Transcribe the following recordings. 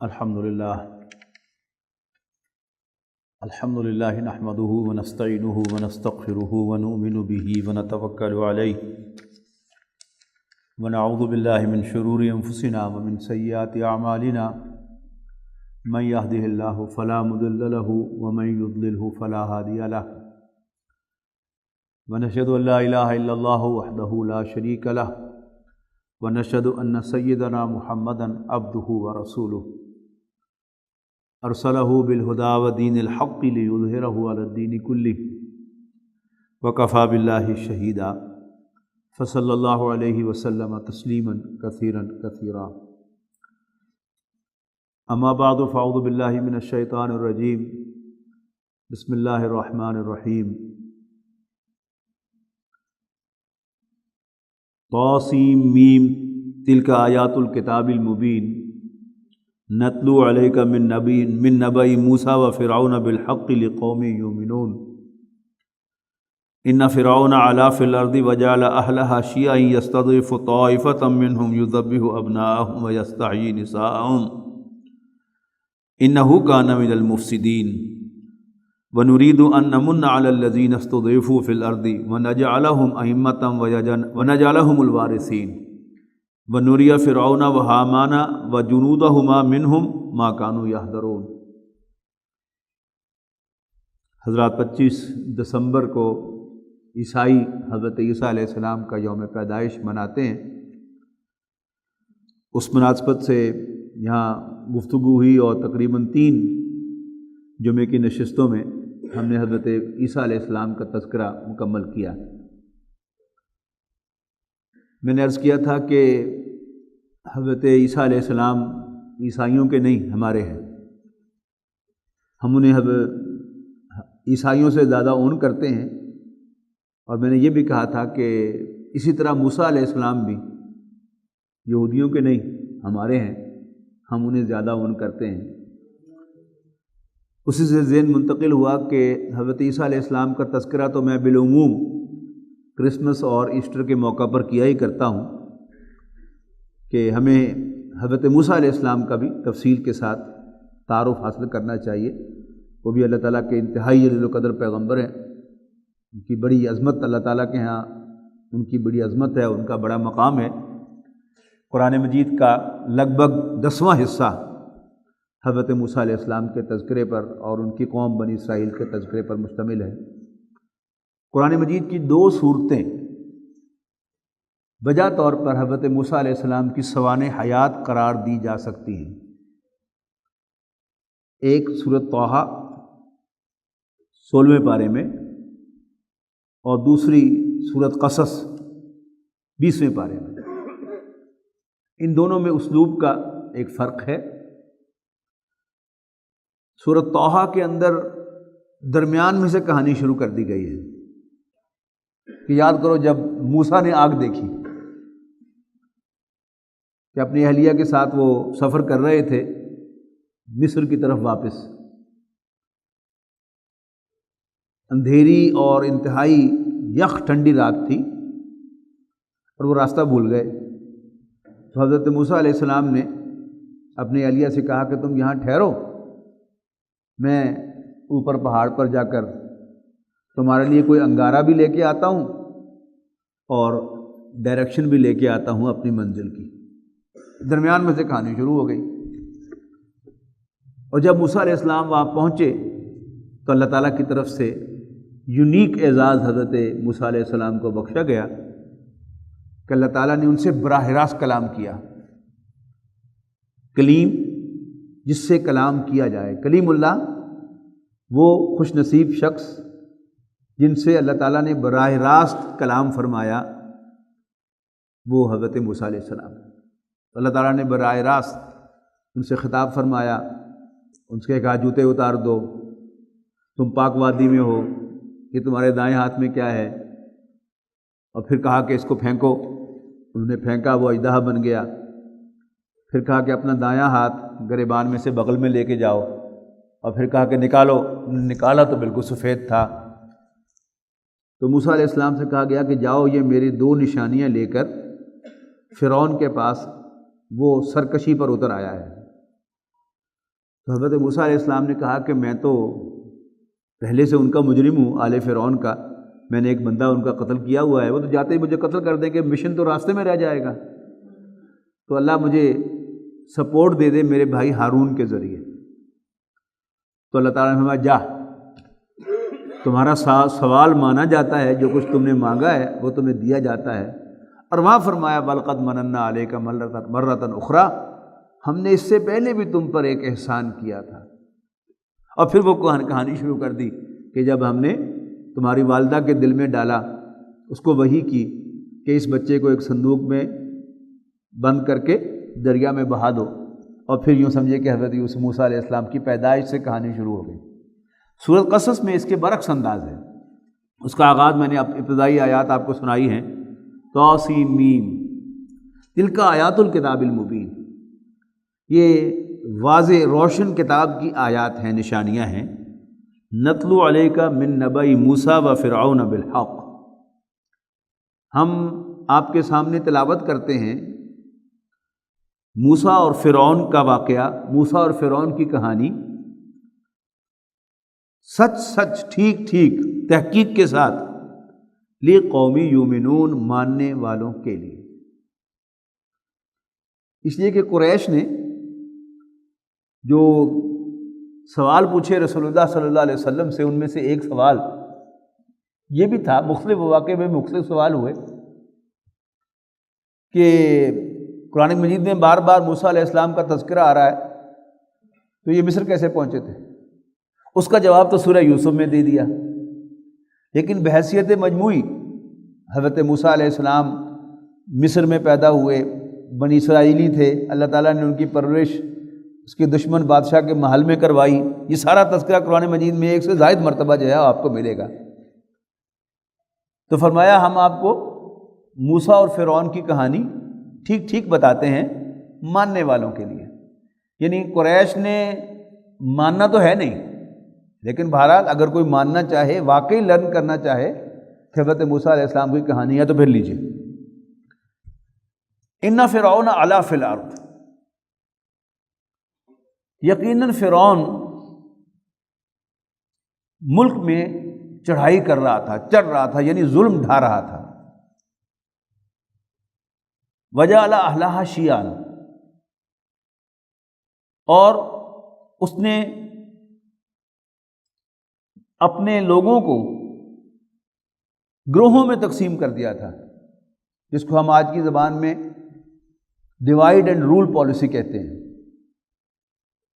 الحمد للہ نحمده ونستعینه ونستغفره ونؤمن به ونتوکل علیہ ونعوذ باللہ من شرور انفسنا ومن سیئات اعمالنا من يهده اللہ فلا مضل له ومن يضلله فلا هادی له ونشهد ان لا الہ الا اللہ وحدہ لا شریک له ونشهد ان سیدنا محمدا عبدہ ورسولہ ارسلہ بالہدی ودین الحق لیظہرہ علی الدین کلہ وکفی باللہ شہیدا فصلی اللہ علیہ وسلم تسلیما کثیرا کثیرا اما بعد فاعوذ باللہ من الشیطان الرجیم بسم اللہ الرحمن الرحیم طاسیم میم تلک آیات الکتاب المبین نتلو علیک من نبأ موسیٰ وفرعون بالحق لقوم یؤمنون ان فرعون علا فی الارض وجعل اہلہا شیعا یستضعف طائفة منہم یذبح ابناءہم ویستحیی نساءہم انہ کان من المفسدین ونرید ان نمن علی الذین استضعفوا فی الارض ونجعلہم ائمة ونجعلہم الوارثین وَنُرِيَ فِرْعَوْنَ وَحَامَانَ وَجُنُودَهُمَا مِنْهُمْ مَا كَانُوا يَحْذَرُونَ۔ حضرات 25 دسمبر کو عیسائی حضرت عیسیٰ علیہ السلام کا یوم پیدائش مناتے ہیں۔ اس مناسبت سے یہاں گفتگو ہوئی اور تقریباً 3 جمعے کی نشستوں میں ہم نے حضرت عیسیٰ علیہ السلام کا تذکرہ مکمل کیا۔ میں نے عرض کیا تھا کہ حضرت عیسیٰ علیہ السلام عیسائیوں کے نہیں ہمارے ہیں، ہم انہیں عیسائیوں سے زیادہ اون کرتے ہیں، اور میں نے یہ بھی کہا تھا کہ اسی طرح موسیٰ علیہ السلام بھی یہودیوں کے نہیں ہمارے ہیں، ہم انہیں زیادہ اون کرتے ہیں۔ اسی سے ذہن منتقل ہوا کہ حضرت عیسیٰ علیہ السلام کا تذکرہ تو میں بالعموم کرسمس اور ایسٹر کے موقع پر کیا ہی کرتا ہوں کہ ہمیں حضرت موسیٰ علیہ السلام کا بھی تفصیل کے ساتھ تعارف حاصل کرنا چاہیے۔ وہ بھی اللہ تعالیٰ کے انتہائی جلیل القدر پیغمبر ہیں، ان کی بڑی عظمت اللہ تعالیٰ کے ہاں ان کی بڑی عظمت ہے، ان کا بڑا مقام ہے۔ قرآن مجید کا لگ بھگ 10واں حصہ حضرت موسیٰ علیہ السلام کے تذکرے پر اور ان کی قوم بنی اسرائیل کے تذکرے پر مشتمل ہے۔ قرآن مجید کی 2 صورتیں بجا طور پر حضرت موسیٰ علیہ السلام کی سوانح حیات قرار دی جا سکتی ہیں۔ ایک سورۃ طٰہٰ 16ویں پارے میں، اور دوسری سورۃ قصص 20ویں پارے میں۔ ان دونوں میں اسلوب کا ایک فرق ہے۔ سورۃ طٰہٰ کے اندر درمیان میں سے کہانی شروع کر دی گئی ہے کہ یاد کرو جب موسیٰ نے آگ دیکھی کہ اپنی اہلیہ کے ساتھ وہ سفر کر رہے تھے مصر کی طرف واپس، اندھیری اور انتہائی یخ ٹھنڈی رات تھی اور وہ راستہ بھول گئے، تو حضرت موسیٰ علیہ السلام نے اپنی اہلیہ سے کہا کہ تم یہاں ٹھہرو، میں اوپر پہاڑ پر جا کر تمہارے لیے کوئی انگارہ بھی لے کے آتا ہوں اور ڈائریکشن بھی لے کے آتا ہوں اپنی منزل کی۔ درمیان میں سے کہانی شروع ہو گئی، اور جب موسیٰ علیہ السلام وہاں پہنچے تو اللہ تعالیٰ کی طرف سے یونیک اعزاز حضرت موسیٰ علیہ السلام کو بخشا گیا کہ اللہ تعالیٰ نے ان سے براہ راست کلام کیا۔ کلیم جس سے کلام کیا جائے، کلیم اللہ، وہ خوش نصیب شخص جن سے اللہ تعالیٰ نے براہ راست کلام فرمایا، وہ حضرت موسیٰ علیہ السلام۔ اللہ تعالیٰ نے براہ راست ان سے خطاب فرمایا، ان سے کہا جوتے اتار دو، تم پاک وادی میں ہو، یہ تمہارے دائیں ہاتھ میں کیا ہے، اور پھر کہا کہ اس کو پھینکو، انہوں نے پھینکا، وہ اژدہا بن گیا۔ پھر کہا کہ اپنا دایاں ہاتھ گریبان میں سے بغل میں لے کے جاؤ، اور پھر کہا کہ نکالو، انہوں نے نکالا تو بالکل سفید تھا۔ تو موسیٰ علیہ السلام سے کہا گیا کہ جاؤ یہ میری 2 نشانیاں لے کر فرعون کے پاس وہ سرکشی پر اتر آیا ہے، تو حضرت موسیٰ علیہ السلام نے کہا کہ میں تو پہلے سے ان کا مجرم ہوں، آل فرعون کا، میں نے ایک بندہ ان کا قتل کیا ہوا ہے، وہ تو جاتے ہی مجھے قتل کر دیں کہ مشن تو راستے میں رہ جائے گا، تو اللہ مجھے سپورٹ دے دے میرے بھائی ہارون کے ذریعے۔ تو اللہ تعالیٰ نے فرمایا جا، تمہارا سوال مانا جاتا ہے، جو کچھ تم نے مانگا ہے وہ تمہیں دیا جاتا ہے۔ اور وہاں فرمایا بلقد مننا علیک مرۃ اخری، ہم نے اس سے پہلے بھی تم پر ایک احسان کیا تھا۔ اور پھر وہ کہانی شروع کر دی کہ جب ہم نے تمہاری والدہ کے دل میں ڈالا، اس کو وحی کی کہ اس بچے کو ایک صندوق میں بند کر کے دریا میں بہا دو، اور پھر یوں سمجھے کہ حضرت یوسف موسیٰ علیہ السلام کی پیدائش سے کہانی شروع ہو گئی۔ سورۃ قصص میں اس کے برعکس انداز ہے، اس کا آغاز میں نے ابتدائی آیات آپ کو سنائی ہیں، طاسیم میم، تلک آیات الکتاب المبین، یہ واضح روشن کتاب کی آیات ہیں، نشانیاں ہیں۔ نتلو علیک من نبأ موسیٰ و فرعون بالحق، ہم آپ کے سامنے تلاوت کرتے ہیں موسیٰ اور فرعون کا واقعہ، موسیٰ اور فرعون کی کہانی، سچ سچ، ٹھیک ٹھیک، تحقیق کے ساتھ، لقوم یؤمنون، ماننے والوں کے لیے۔ اس لیے کہ قریش نے جو سوال پوچھے رسول اللہ صلی اللہ علیہ وسلم سے، ان میں سے ایک سوال یہ بھی تھا، مختلف مواقع میں مختلف سوال ہوئے، کہ قرآن مجید میں بار بار موسیٰ علیہ السلام کا تذکرہ آ رہا ہے، تو یہ مصر کیسے پہنچے تھے؟ اس کا جواب تو سورہ یوسف میں دے دیا، لیکن بحیثیت مجموعی حضرت موسیٰ علیہ السلام مصر میں پیدا ہوئے، بنی اسرائیلی تھے، اللہ تعالیٰ نے ان کی پرورش اس کے دشمن بادشاہ کے محل میں کروائی، یہ سارا تذکرہ قرآن مجید میں ایک سے زائد مرتبہ جو ہے آپ کو ملے گا۔ تو فرمایا ہم آپ کو موسیٰ اور فرعون کی کہانی ٹھیک ٹھیک بتاتے ہیں ماننے والوں کے لیے۔ یعنی قریش نے ماننا تو ہے نہیں، لیکن بہرحال اگر کوئی ماننا چاہے، واقعی لرن کرنا چاہے حضرت موسیٰ علیہ السلام کی کہانی ہے تو پھر لیجیے۔ ان فرعون علا فی الارض، یقیناً فرعون ملک میں چڑھائی کر رہا تھا، چڑھ رہا تھا، یعنی ظلم ڈھا رہا تھا۔ وجعل اہلہا شیعا، اور اس نے اپنے لوگوں کو گروہوں میں تقسیم کر دیا تھا، جس کو ہم آج کی زبان میں ڈیوائیڈ اینڈ رول پالیسی کہتے ہیں۔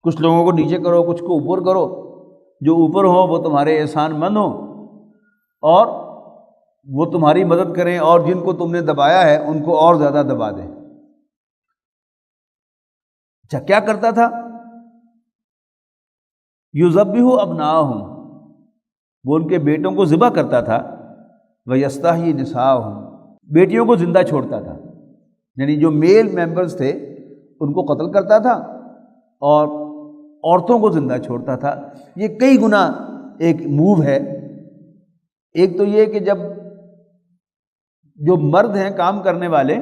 کچھ لوگوں کو نیچے کرو، کچھ کو اوپر کرو، جو اوپر ہوں وہ تمہارے احسان مند ہوں اور وہ تمہاری مدد کریں، اور جن کو تم نے دبایا ہے ان کو اور زیادہ دبا دیں۔ اچھا، کیا کرتا تھا؟ یذبح ابناءہم، وہ ان کے بیٹوں کو ذبح کرتا تھا، ویستحیی نساءہم، بیٹیوں کو زندہ چھوڑتا تھا، یعنی جو میل ممبرز تھے ان کو قتل کرتا تھا اور عورتوں کو زندہ چھوڑتا تھا۔ یہ کئی گنا ایک موو ہے۔ ایک تو یہ کہ جب جو مرد ہیں کام کرنے والے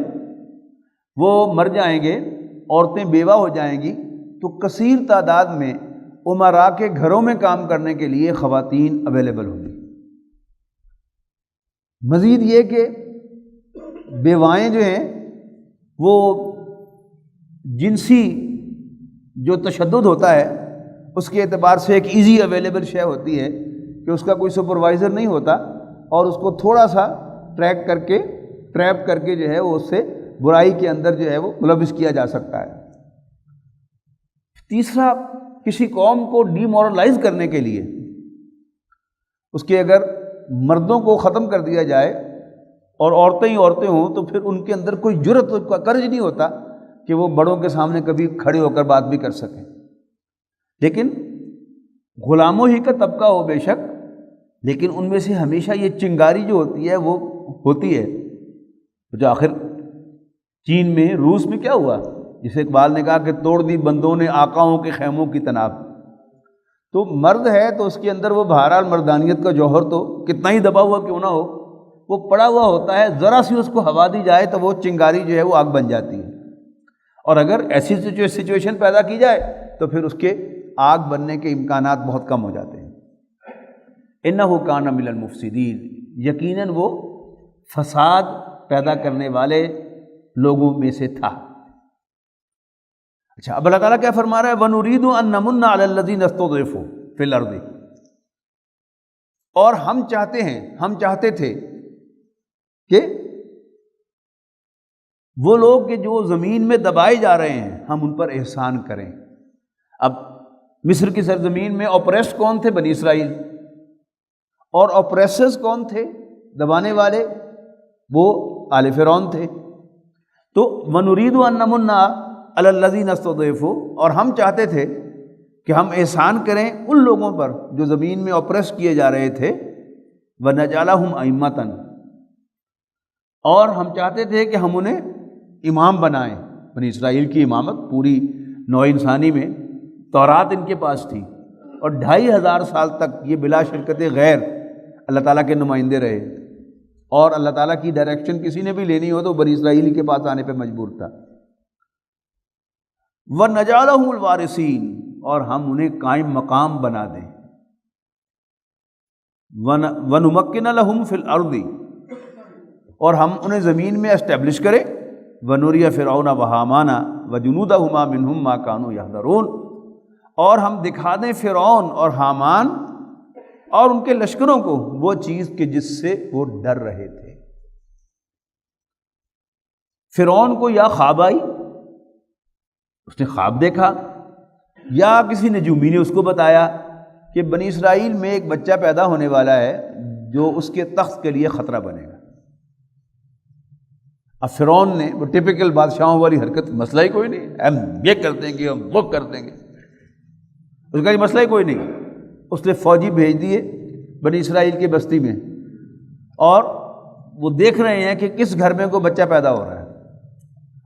وہ مر جائیں گے، عورتیں بیوہ ہو جائیں گی، تو کثیر تعداد میں امراء کے گھروں میں کام کرنے کے لیے خواتین اویلیبل ہوں گی۔ مزید یہ کہ بیوائیں جو ہیں وہ جنسی جو تشدد ہوتا ہے اس کے اعتبار سے ایک ایزی اویلیبل شے ہوتی ہے کہ اس کا کوئی سپروائزر نہیں ہوتا، اور اس کو تھوڑا سا ٹریپ کر کے جو ہے وہ اس سے برائی کے اندر جو ہے وہ ملوث کیا جا سکتا ہے۔ تیسرا، کسی قوم کو ڈی مورلائز کرنے کے لیے اس کے اگر مردوں کو ختم کر دیا جائے اور عورتیں ہی عورتیں ہوں تو پھر ان کے اندر کوئی جرأت کا کرج نہیں ہوتا کہ وہ بڑوں کے سامنے کبھی کھڑے ہو کر بات بھی کر سکیں۔ لیکن غلاموں ہی کا طبقہ ہو بے شک، لیکن ان میں سے ہمیشہ یہ چنگاری جو ہوتی ہے وہ ہوتی ہے۔ جو آخر چین میں، روس میں کیا ہوا، جسے اقبال نے کہا کہ توڑ دی بندوں نے آقاؤں کے خیموں کی تناب۔ تو مرد ہے تو اس کے اندر وہ بہرحال مردانیت کا جوہر تو کتنا ہی دبا ہوا کیوں نہ ہو، وہ پڑا ہوا ہوتا ہے، ذرا سی اس کو ہوا دی جائے تو وہ چنگاری جو ہے وہ آگ بن جاتی ہے۔ اور اگر ایسی سچویشن پیدا کی جائے تو پھر اس کے آگ بننے کے امکانات بہت کم ہو جاتے ہیں۔ انہ کان من المفسدین، یقیناً وہ فساد پیدا کرنے والے لوگوں میں سے تھا۔ اچھا، اب اللہ تعالیٰ کیا فرما رہا ہے؟ وَنُرِيدُ أَن نَّمُنَّ عَلَى الَّذِينَ اسْتُضْعِفُوا فِي الْأَرْضِ، اور ہم چاہتے تھے کہ وہ لوگ کہ جو زمین میں دبائے جا رہے ہیں ہم ان پر احسان کریں۔ اب مصر کی سرزمین میں اوپریسڈ کون تھے؟ بنی اسرائیل، اور اوپریسرز کون تھے؟ دبانے والے، وہ آل فرعون تھے۔ تو وَنُرِيدُ أَن نَّمُنَّ عَلَى الَّذِينَ اسْتُضْعِفُوا، اور ہم چاہتے تھے کہ ہم احسان کریں ان لوگوں پر جو زمین میں اوپریس کیے جا رہے تھے، وَنَجْعَلَهُمْ أَئِمَّةً، اور ہم چاہتے تھے کہ ہم انہیں امام بنائیں۔ بنی اسرائیل کی امامت پوری نوع انسانی میں تورات ان کے پاس تھی، اور 2500 سال تک یہ بلا شرکت غیر اللہ تعالیٰ کے نمائندے رہے، اور اللہ تعالیٰ کی ڈائریکشن کسی نے بھی لینی ہو تو بنی اسرائیل کے پاس آنے پہ مجبور تھا۔ وَنَجْعَلَهُمُ الْوَارِثِينَ، اور ہم انہیں قائم مقام بنا دیں۔ وَنُمَكِّنَ لَهُمْ فِي الْأَرْضِ، اور ہم انہیں زمین میں اسٹیبلش کریں۔ وَنُرِيَ فِرْعَوْنَ وَحَامَانَ وَجُنُودَهُمَا مِنْهُمْ مَا كَانُوا يَحْذَرُونَ، اور ہم دکھا دیں فرعون اور حامان اور ان کے لشکروں کو وہ چیز کہ جس سے وہ ڈر رہے تھے۔ فرعون کو یا خواب آئی، اس نے خواب دیکھا، یا کسی نجومی نے اس کو بتایا کہ بنی اسرائیل میں ایک بچہ پیدا ہونے والا ہے جو اس کے تخت کے لیے خطرہ بنے گا۔ اب فرعون نے وہ ٹپیکل بادشاہوں والی حرکت، مسئلہ ہی کوئی نہیں، ہم یہ کر دیں گے، ہم وہ کر دیں گے، اس کا یہ مسئلہ ہی کوئی نہیں۔ اس نے فوجی بھیج دیے بنی اسرائیل کی بستی میں، اور وہ دیکھ رہے ہیں کہ کس گھر میں کوئی بچہ پیدا ہو رہا ہے،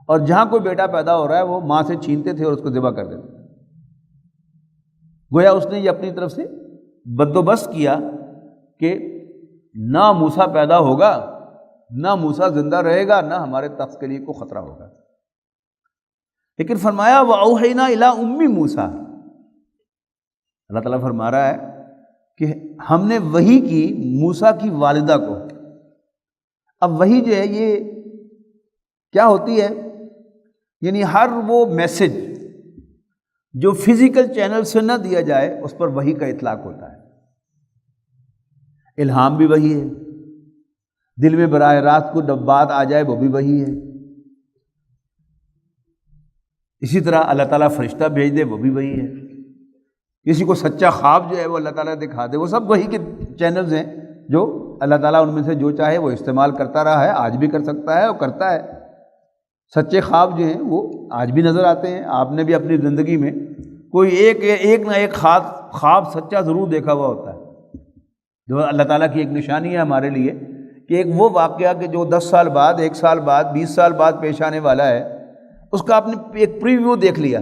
اور جہاں کوئی بیٹا پیدا ہو رہا ہے وہ ماں سے چھینتے تھے اور اس کو ذبح کر دیتے تھے۔ گویا اس نے یہ اپنی طرف سے بندوبست کیا کہ نہ موسیٰ پیدا ہوگا، نہ موسیٰ زندہ رہے گا، نہ ہمارے تخت کے لیے کوئی خطرہ ہوگا۔ لیکن فرمایا وَأَوْحَيْنَا إِلَىٰ أُمِّ مُوسیٰ، اللہ تعالیٰ فرما رہا ہے کہ ہم نے وحی کی موسیٰ کی والدہ کو۔ اب وحی جو ہے یہ کیا ہوتی ہے؟ یعنی ہر وہ میسج جو فزیکل چینل سے نہ دیا جائے اس پر وحی کا اطلاق ہوتا ہے۔ الہام بھی وحی ہے، دل میں براہ راست کو بات آ جائے وہ بھی وحی ہے، اسی طرح اللہ تعالیٰ فرشتہ بھیج دے وہ بھی وحی ہے، کسی کو سچا خواب جو ہے وہ اللہ تعالیٰ دکھا دے، وہ سب وحی کے چینلز ہیں جو اللہ تعالیٰ ان میں سے جو چاہے وہ استعمال کرتا رہا ہے، آج بھی کر سکتا ہے اور کرتا ہے۔ سچے خواب جو ہیں وہ آج بھی نظر آتے ہیں، آپ نے بھی اپنی زندگی میں کوئی ایک نہ ایک خواب سچا ضرور دیکھا ہوا ہوتا ہے، جو اللہ تعالیٰ کی ایک نشانی ہے ہمارے لیے کہ ایک وہ واقعہ کہ جو 10 سال بعد، 1 سال بعد، 20 سال بعد پیش آنے والا ہے، اس کا آپ نے ایک پریویو دیکھ لیا۔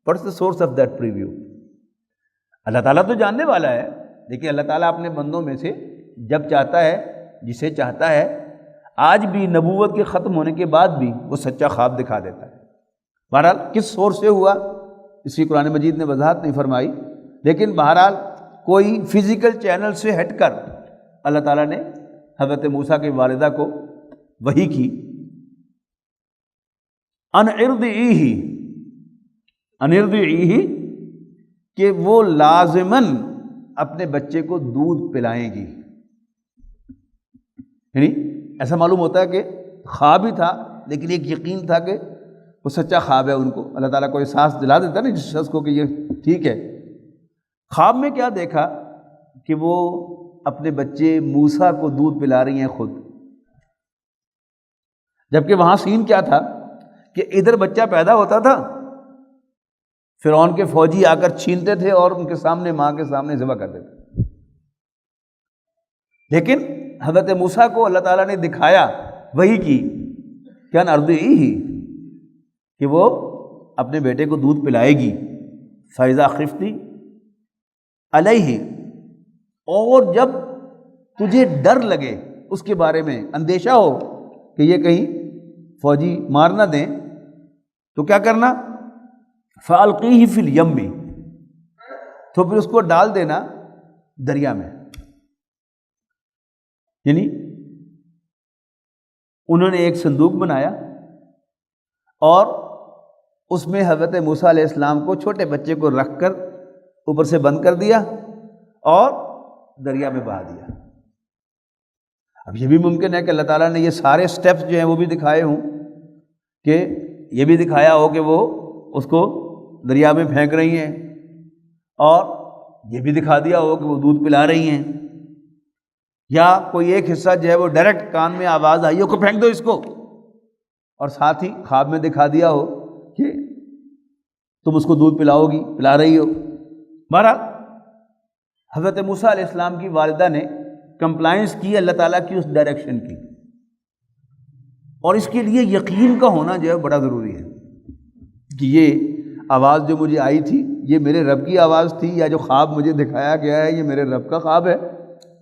What's the source of that preview? اللہ تعالیٰ تو جاننے والا ہے، لیکن اللہ تعالیٰ اپنے بندوں میں سے جب چاہتا ہے، جسے چاہتا ہے، آج بھی نبوت کے ختم ہونے کے بعد بھی وہ سچا خواب دکھا دیتا ہے۔ بہرحال کس سورس سے ہوا اس کی قرآن مجید نے وضاحت نہیں فرمائی، لیکن بہرحال کوئی فزیکل چینل سے ہٹ کر اللہ تعالیٰ نے حضرت موسیٰ کی والدہ کو وحی کی۔ ان ارضعیہ، کہ وہ لازماً اپنے بچے کو دودھ پلائیں گی۔ یعنی ایسا معلوم ہوتا ہے کہ خواب ہی تھا، لیکن ایک یقین تھا کہ وہ سچا خواب ہے، ان کو اللہ تعالیٰ کو احساس دلا دیتا نا جس شخص کو کہ یہ ٹھیک ہے۔ خواب میں کیا دیکھا کہ وہ اپنے بچے موسیٰ کو دودھ پلا رہی ہیں خود، جبکہ وہاں سین کیا تھا کہ ادھر بچہ پیدا ہوتا تھا، فرعون کے فوجی آ کر چھینتے تھے اور ان کے سامنے، ماں کے سامنے ذبح کر دیتے۔ لیکن حضرت موسیٰ کو اللہ تعالیٰ نے دکھایا وحی کی کیا ارضعیہ، کہ وہ اپنے بیٹے کو دودھ پلائے گی۔ فَإِذَا خِفْتِ عَلَيْهِ، اور جب تجھے ڈر لگے اس کے بارے میں، اندیشہ ہو کہ یہ کہیں فوجی مار نہ دیں، تو کیا کرنا؟ فَأَلْقِيهِ فِي الْيَمِّ، تو پھر اس کو ڈال دینا دریا میں. یعنی انہوں نے ایک صندوق بنایا اور اس میں حضرت موسیٰ علیہ السلام کو چھوٹے بچے کو رکھ کر اوپر سے بند کر دیا اور دریا میں بہا دیا. اب یہ بھی ممکن ہے کہ اللہ تعالیٰ نے یہ سارے سٹیپس جو ہیں وہ بھی دکھائے ہوں، کہ یہ بھی دکھایا ہو کہ وہ اس کو دریا میں پھینک رہی ہیں، اور یہ بھی دکھا دیا ہو کہ وہ دودھ پلا رہی ہیں، یا کوئی ایک حصہ جو ہے وہ ڈائریکٹ کان میں آواز آئی ہو کہ پھینک دو اس کو، اور ساتھ ہی خواب میں دکھا دیا ہو کہ تم اس کو دودھ پلاؤ گی، پلا رہی ہو. بہرحال حضرت موسیٰ علیہ السلام کی والدہ نے کمپلائنس کی اللہ تعالیٰ کی اس ڈائریکشن کی، اور اس کے لیے یقین کا ہونا جو ہے بڑا ضروری ہے کہ یہ آواز جو مجھے آئی تھی یہ میرے رب کی آواز تھی، یا جو خواب مجھے دکھایا گیا ہے یہ میرے رب کا خواب ہے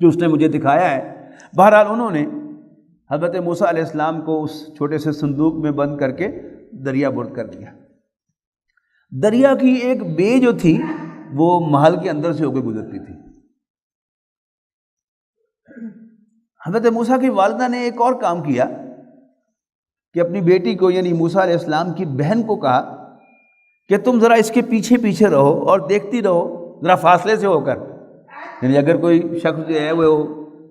جو اس نے مجھے دکھایا ہے. بہرحال انہوں نے حضرت موسیٰ علیہ السلام کو اس چھوٹے سے صندوق میں بند کر کے دریا برد کر دیا. دریا کی ایک بے جو تھی وہ محل کے اندر سے ہو کے گزرتی تھی. حضرت موسیٰ کی والدہ نے ایک اور کام کیا کہ اپنی بیٹی کو یعنی موسیٰ علیہ السلام کی بہن کو کہا کہ تم ذرا اس کے پیچھے پیچھے رہو اور دیکھتی رہو ذرا فاصلے سے ہو کر. یعنی اگر کوئی شخص جو ہے وہ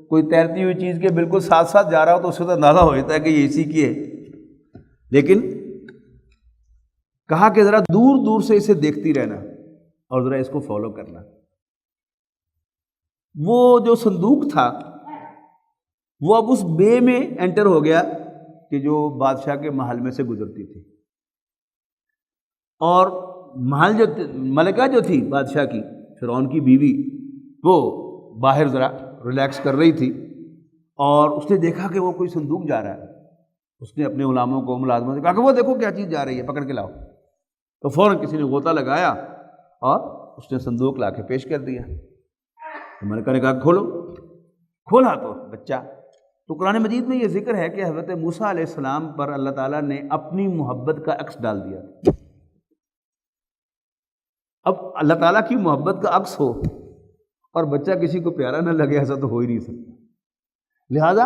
کوئی تیرتی ہوئی چیز کے بالکل ساتھ ساتھ جا رہا ہو تو اس سے تو اندازہ ہو جاتا ہے کہ یہ اسی کی ہے، لیکن کہا کہ ذرا دور دور سے اسے دیکھتی رہنا اور ذرا اس کو فالو کرنا. وہ جو صندوق تھا وہ اب اس بے میں انٹر ہو گیا کہ جو بادشاہ کے محل میں سے گزرتی تھی، اور محل جو ملکہ جو تھی بادشاہ کی، فرعون کی بیوی، وہ باہر ذرا ریلیکس کر رہی تھی، اور اس نے دیکھا کہ وہ کوئی صندوق جا رہا ہے. اس نے اپنے غلاموں کو ملازموں سے کہا کہ وہ دیکھو کیا چیز جا رہی ہے، پکڑ کے لاؤ. تو فوراً کسی نے غوطہ لگایا اور اس نے صندوق لا کے پیش کر دیا. تو ملکہ نے کہا کھولو. کھولا تو بچہ. تو قرآن مجید میں یہ ذکر ہے کہ حضرت موسیٰ علیہ السلام پر اللہ تعالیٰ نے اپنی محبت کا عکس ڈال دیا. اب اللہ تعالیٰ کی محبت کا عکس ہو اور بچہ کسی کو پیارا نہ لگے، ایسا تو ہو ہی نہیں سکتا. لہذا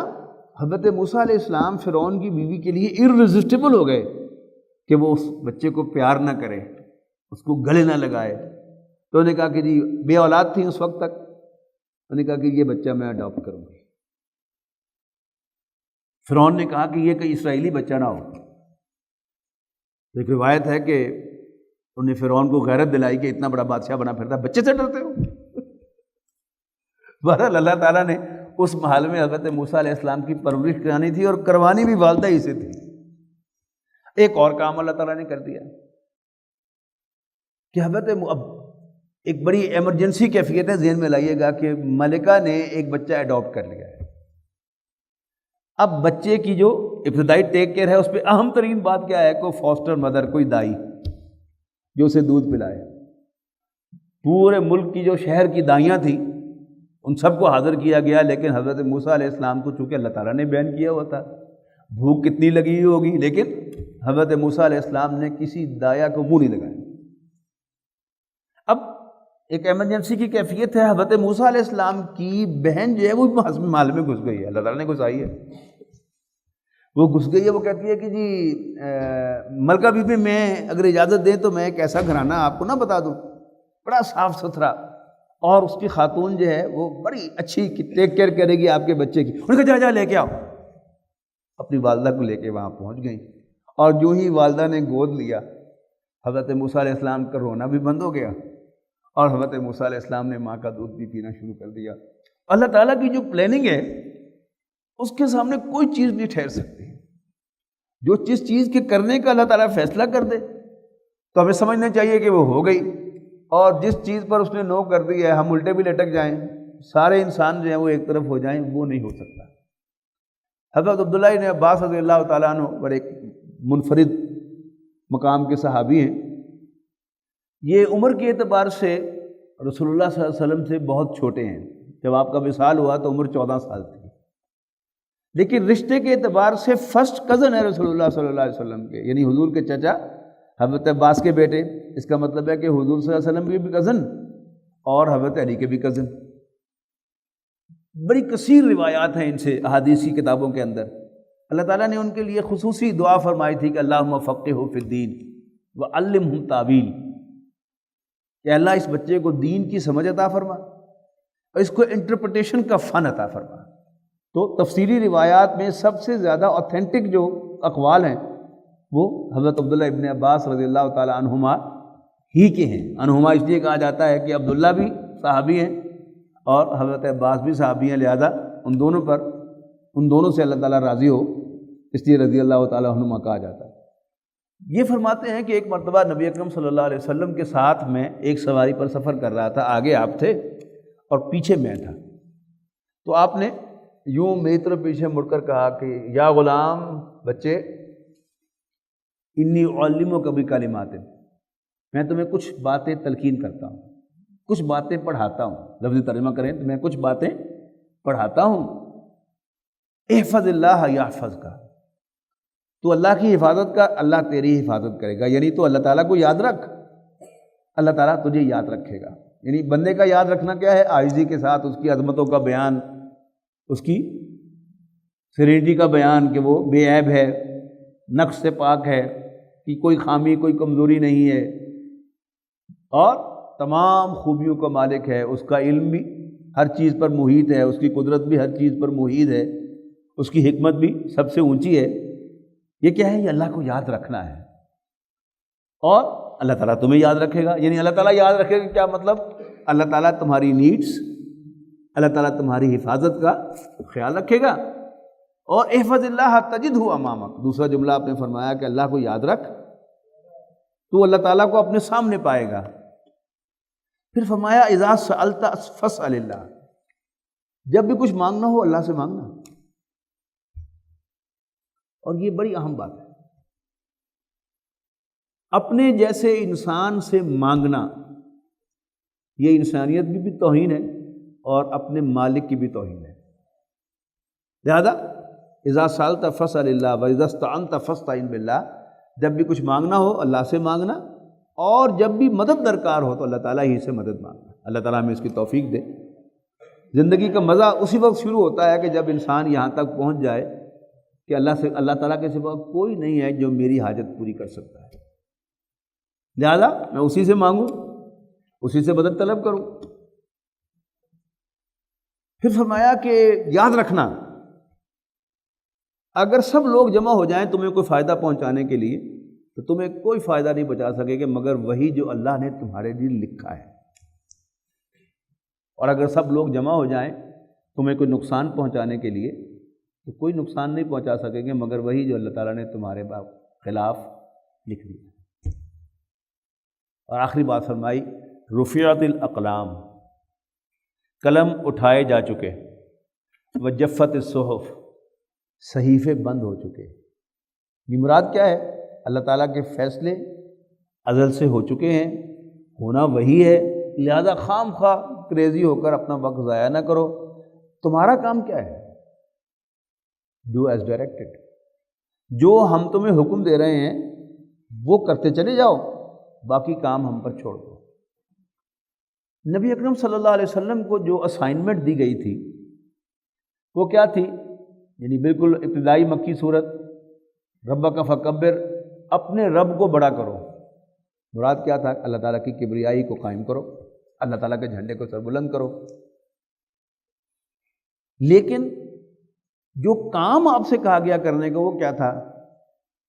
حضرت موسیٰ علیہ السلام فرعون کی بیوی کے لیے ارریزسٹیبل ہو گئے کہ وہ اس بچے کو پیار نہ کرے، اس کو گلے نہ لگائے. تو انہوں نے کہا کہ جی بے اولاد تھی اس وقت تک، انہوں نے کہا کہ یہ بچہ میں اڈاپٹ کروں گی. فرعون نے کہا کہ یہ کوئی اسرائیلی بچہ نہ ہو. ایک روایت ہے کہ انہوں نے فرعون کو غیرت دلائی کہ اتنا بڑا بادشاہ بنا پھرتا بچے سے ڈرتے ہو. بہرحال اللہ تعالیٰ نے اس محل میں حضرت موسیٰ علیہ السلام کی پرورش کرانی تھی، اور کروانی بھی والدہ ہی سے تھی. ایک اور کام اللہ تعالیٰ نے کر دیا کہ حضرت اب ایک بڑی ایمرجنسی کیفیت ہے، ذہن میں لائیے گا کہ ملکہ نے ایک بچہ اڈاپٹ کر لیا ہے. اب بچے کی جو ابتدائی ٹیک کیئر ہے اس پہ اہم ترین بات کیا ہے؟ کوئی فاسٹر مدر، کوئی دائی جو اسے دودھ پلائے. پورے ملک کی جو شہر کی دائیاں تھیں ان سب کو حاضر کیا گیا، لیکن حضرت موسیٰ علیہ السلام کو چونکہ اللہ تعالیٰ نے بیان کیا ہوا تھا، بھوک کتنی لگی ہوئی ہوگی، لیکن حضرت موسیٰ علیہ السلام نے کسی دایا کو منہ نہیں لگایا. اب ایک ایمرجنسی کی کیفیت ہے، حضرت موسیٰ علیہ السلام کی بہن جو ہے وہ محل میں گھس گئی ہے، اللہ تعالیٰ نے گھسائی ہے. وہ گھس گئی ہے، وہ کہتی ہے کہ جی ملکہ بی بی میں اگر اجازت دیں تو میں ایک ایسا گھرانہ آپ کو نہ بتا دوں، بڑا صاف ستھرا، اور اس کی خاتون جو ہے وہ بڑی اچھی ٹیک کیئر کرے گی آپ کے بچے کی. انہوں نے کہا جا لے کے آؤ. اپنی والدہ کو لے کے وہاں پہنچ گئیں، اور جو ہی والدہ نے گود لیا حضرت موسیٰ علیہ السلام کا رونا بھی بند ہو گیا، اور حضرت موسیٰ علیہ السلام نے ماں کا دودھ بھی پینا شروع کر دیا. اللہ تعالیٰ کی جو پلاننگ ہے اس کے سامنے کوئی چیز نہیں ٹھہر سکتی. جو جس چیز کے کرنے کا اللہ تعالیٰ فیصلہ کر دے تو ہمیں سمجھنا چاہیے کہ وہ ہو گئی، اور جس چیز پر اس نے نو کر دی ہے ہم الٹے بھی لٹک جائیں، سارے انسان جو ہیں وہ ایک طرف ہو جائیں، وہ نہیں ہو سکتا. حضرت عبداللہ بن عباس رضی اللہ تعالیٰ عنہ بڑے ایک منفرد مقام کے صحابی ہیں. یہ عمر کے اعتبار سے رسول اللہ صلی اللہ علیہ وسلم سے بہت چھوٹے ہیں. جب آپ کا وصال ہوا تو عمر 14 سال تھی، لیکن رشتے کے اعتبار سے فرسٹ کزن ہے رسول اللہ صلی اللہ علیہ وسلم کے، یعنی حضور کے چچا حضرت عباس کے بیٹے. اس کا مطلب ہے کہ حضور صلی اللہ علیہ وسلم کے بھی کزن اور حضرت علی کے بھی کزن۔ بڑی کثیر روایات ہیں ان سے احادیثی کتابوں کے اندر۔ اللہ تعالیٰ نے ان کے لیے خصوصی دعا فرمائی تھی کہ اللہم فقہہ فی الدین وعلمہ تاویل، کہ اللہ اس بچے کو دین کی سمجھ عطا فرما اور اس کو انٹرپریٹیشن کا فن عطا فرما۔ تو تفسیری روایات میں سب سے زیادہ اوتھینٹک جو اقوال ہیں وہ حضرت عبداللہ ابن عباس رضی اللہ تعالی عنہما ہی کے ہیں۔ عنہما اس لیے کہا جاتا ہے کہ عبداللہ بھی صحابی ہیں اور حضرت عباس بھی صحابی ہیں، لہذا ان دونوں سے اللہ تعالیٰ راضی ہو، اس لیے رضی اللہ تعالیٰ عنہما کہا جاتا ہے۔ یہ فرماتے ہیں کہ ایک مرتبہ نبی اکرم صلی اللہ علیہ وسلم کے ساتھ میں ایک سواری پر سفر کر رہا تھا، آگے آپ تھے اور پیچھے میں تھا، تو آپ نے یوں میری طرف پیچھے مڑ کر کہا کہ یا غلام، بچے، انی اعلمک بکلمات، میں تمہیں کچھ باتیں تلقین کرتا ہوں، کچھ باتیں پڑھاتا ہوں۔ لفظی ترجمہ کریں تو میں کچھ باتیں پڑھاتا ہوں۔ احفظ اللہ یحفظک، تو اللہ کی حفاظت کا، اللہ تیری حفاظت کرے گا، یعنی تو اللہ تعالیٰ کو یاد رکھ، اللہ تعالیٰ تجھے یاد رکھے گا۔ یعنی بندے کا یاد رکھنا کیا ہے؟ عاجزی کے ساتھ اس کی عظمتوں کا بیان، اس کی سرینٹی کا بیان کہ وہ بے عیب ہے، نقص سے پاک ہے، کہ کوئی خامی کوئی کمزوری نہیں ہے، اور تمام خوبیوں کا مالک ہے، اس کا علم بھی ہر چیز پر محیط ہے، اس کی قدرت بھی ہر چیز پر محیط ہے، اس کی حکمت بھی سب سے اونچی ہے۔ یہ کیا ہے؟ یہ اللہ کو یاد رکھنا ہے، اور اللہ تعالیٰ تمہیں یاد رکھے گا۔ یعنی اللہ تعالیٰ یاد رکھے گا، کیا مطلب؟ اللہ تعالیٰ تمہاری نیڈس، اللہ تعالیٰ تمہاری حفاظت کا خیال رکھے گا۔ اور احفظ اللہ تجدہ امامک، دوسرا جملہ آپ نے فرمایا کہ اللہ کو یاد رکھ تو اللہ تعالیٰ کو اپنے سامنے پائے گا۔ پھر فرمایا اذا سألت فاسأل اللہ، جب بھی کچھ مانگنا ہو اللہ سے مانگنا۔ اور یہ بڑی اہم بات ہے، اپنے جیسے انسان سے مانگنا یہ انسانیت کی بھی توہین ہے اور اپنے مالک کی بھی توہین ہے۔ لہذا اذا سألت فاسأل اللہ واذا استعنت فاستعن باللہ، جب بھی کچھ مانگنا ہو اللہ سے مانگنا، اور جب بھی مدد درکار ہو تو اللہ تعالیٰ ہی سے مدد مانگنا۔ اللہ تعالیٰ ہمیں اس کی توفیق دے۔ زندگی کا مزہ اسی وقت شروع ہوتا ہے کہ جب انسان یہاں تک پہنچ جائے کہ اللہ تعالیٰ کے سوا کوئی نہیں ہے جو میری حاجت پوری کر سکتا ہے، لہذا میں اسی سے مانگوں، اسی سے مدد طلب کروں۔ پھر فرمایا کہ یاد رکھنا، اگر سب لوگ جمع ہو جائیں تمہیں کوئی فائدہ پہنچانے کے لیے تو تمہیں کوئی فائدہ نہیں پہنچا سکے گا مگر وہی جو اللہ نے تمہارے لیے لکھا ہے، اور اگر سب لوگ جمع ہو جائیں تمہیں کوئی نقصان پہنچانے کے لیے تو کوئی نقصان نہیں پہنچا سکیں گے مگر وہی جو اللہ تعالیٰ نے تمہارے خلاف لکھ دیا۔ اور آخری بات فرمائی رفعت الاقلام، قلم اٹھائے جا چکے، وجفت الصحف، صحیفے بند ہو چکے۔ یہ مراد کیا ہے؟ اللہ تعالیٰ کے فیصلے ازل سے ہو چکے ہیں، ہونا وہی ہے، لہذا خام خواہ کریزی ہو کر اپنا وقت ضائع نہ کرو۔ تمہارا کام کیا ہے؟ ڈو ایز ڈائریکٹڈ، جو ہم تمہیں حکم دے رہے ہیں وہ کرتے چلے جاؤ، باقی کام ہم پر چھوڑ دو۔ نبی اکرم صلی اللہ علیہ وسلم کو جو اسائنمنٹ دی گئی تھی وہ کیا تھی؟ یعنی بالکل ابتدائی مکی صورت، ربک فکبر، اپنے رب کو بڑا کرو۔ مراد کیا تھا؟ اللہ تعالیٰ کی کبریائی کو قائم کرو، اللہ تعالیٰ کے جھنڈے کو سربلند کرو۔ لیکن جو کام آپ سے کہا گیا کرنے کا وہ کیا تھا؟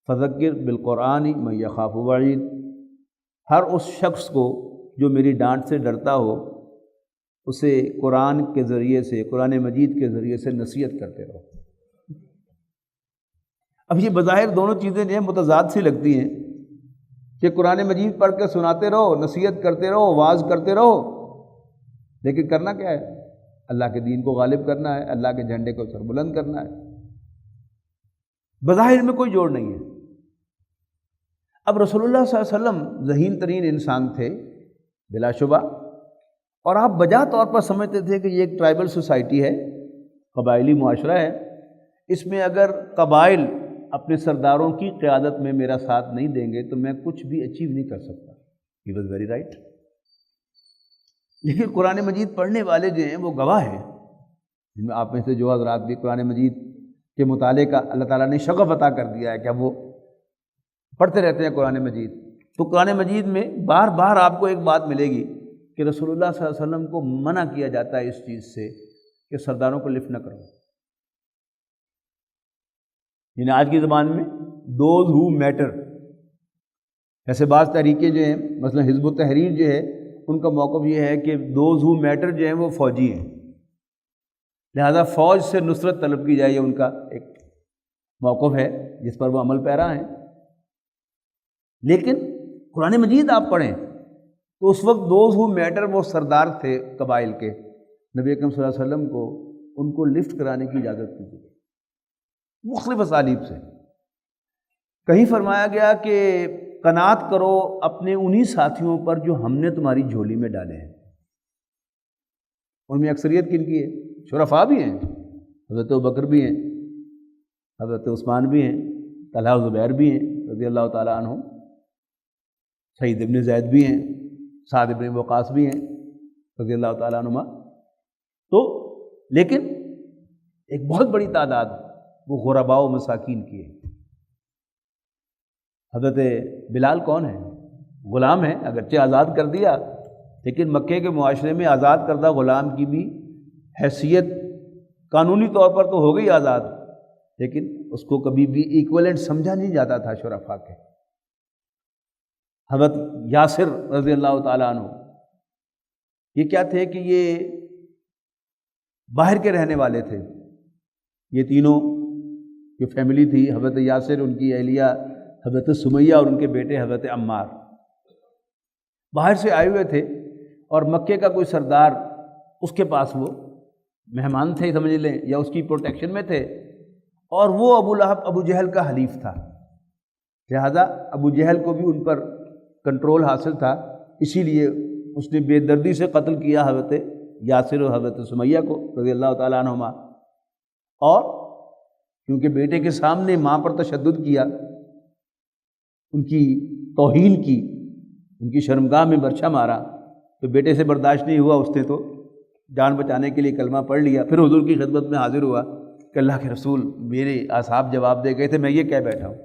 فذکر بالقرآن من یخاف وعید، ہر اس شخص کو جو میری ڈانٹ سے ڈرتا ہو اسے قرآن کے ذریعے سے، قرآن مجید کے ذریعے سے نصیحت کرتے رہو۔ اب یہ بظاہر دونوں چیزیں جو ہیں متضاد سی لگتی ہیں کہ قرآن مجید پڑھ کے سناتے رہو، نصیحت کرتے رہو، واعظ کرتے رہو، لیکن کرنا کیا ہے؟ اللہ کے دین کو غالب کرنا ہے، اللہ کے جھنڈے کو سربلند کرنا ہے۔ بظاہر میں کوئی جوڑ نہیں ہے۔ اب رسول اللہ صلی اللہ علیہ وسلم ذہین ترین انسان تھے بلا شبہ، اور آپ بجا طور پر سمجھتے تھے کہ یہ ایک ٹرائبل سوسائٹی ہے، قبائلی معاشرہ ہے، اس میں اگر قبائل اپنے سرداروں کی قیادت میں میرا ساتھ نہیں دیں گے تو میں کچھ بھی اچیو نہیں کر سکتا۔ He was very right. لیکن قرآن مجید پڑھنے والے جو ہیں وہ گواہ ہیں، جن میں آپ میں سے جو حضرات بھی قرآن مجید کے مطالعے کا اللہ تعالیٰ نے شغف عطا کر دیا ہے کہ اب وہ پڑھتے رہتے ہیں قرآن مجید، تو قرآن مجید میں بار بار آپ کو ایک بات ملے گی کہ رسول اللہ صلی اللہ علیہ وسلم کو منع کیا جاتا ہے اس چیز سے کہ سرداروں کو لفٹ نہ کرو. یعنی آج کی زبان میں دوز ہو میٹر، ایسے بعض تحریکیں جو ہیں مثلا حزب التحریر جو ہے ان کا موقف یہ ہے کہ دوز ہو میٹر جو ہیں وہ فوجی ہیں، لہذا فوج سے نصرت طلب کی جائے، یہ ان کا ایک موقف ہے جس پر وہ عمل پیرا ہیں. لیکن قرآن مجید آپ پڑھیں تو اس وقت دوز ہو میٹر وہ سردار تھے قبائل کے، نبی اکرم صلی اللہ علیہ وسلم کو ان کو لفٹ کرانے کی اجازت دی گئی مختلف اسالیب سے. کہیں فرمایا گیا کہ قناعت کرو اپنے انہی ساتھیوں پر جو ہم نے تمہاری جھولی میں ڈالے ہیں. ان میں اکثریت کن کی ہے؟ شرفاء بھی ہیں، حضرت ابوبکر بھی ہیں، حضرت عثمان بھی ہیں، طلحہ و زبیر بھی ہیں رضی اللہ تعالیٰ عنہ، سعید ابن زید بھی ہیں، سعد ابن وقاص بھی ہیں رضی اللہ تعالیٰ عنہما. تو لیکن ایک بہت بڑی تعداد وہ غرباء و مساکین کی ہے. حضرت بلال کون ہے؟ غلام ہیں، اگرچہ آزاد کر دیا، لیکن مکے کے معاشرے میں آزاد کردہ غلام کی بھی حیثیت قانونی طور پر تو ہو گئی آزاد، لیکن اس کو کبھی بھی ایکولنٹ سمجھا نہیں جاتا تھا شرفاء کے. حضرت یاسر رضی اللہ تعالیٰ عنہ یہ کیا تھے کہ یہ باہر کے رہنے والے تھے. یہ تینوں جو فیملی تھی، حضرت یاسر، ان کی اہلیہ حضرت سمیہ اور ان کے بیٹے حضرت عمار، باہر سے آئے ہوئے تھے اور مکے کا کوئی سردار اس کے پاس وہ مہمان تھے سمجھ لیں، یا اس کی پروٹیکشن میں تھے، اور وہ ابو لہب ابو جہل کا حلیف تھا، لہذا ابو جہل کو بھی ان پر کنٹرول حاصل تھا. اسی لیے اس نے بے دردی سے قتل کیا حضرت یاسر اور حضرت سمیہ کو رضی اللہ تعالیٰ عنہما. اور کیونکہ بیٹے کے سامنے ماں پر تشدد کیا، ان کی توہین کی، ان کی شرمگاہ میں برچھا مارا، تو بیٹے سے برداشت نہیں ہوا، اس نے تو جان بچانے کے لیے کلمہ پڑھ لیا. پھر حضور کی خدمت میں حاضر ہوا کہ اللہ کے رسول، میرے اصحاب جواب دے گئے تھے، میں یہ کہہ بیٹھا ہوں.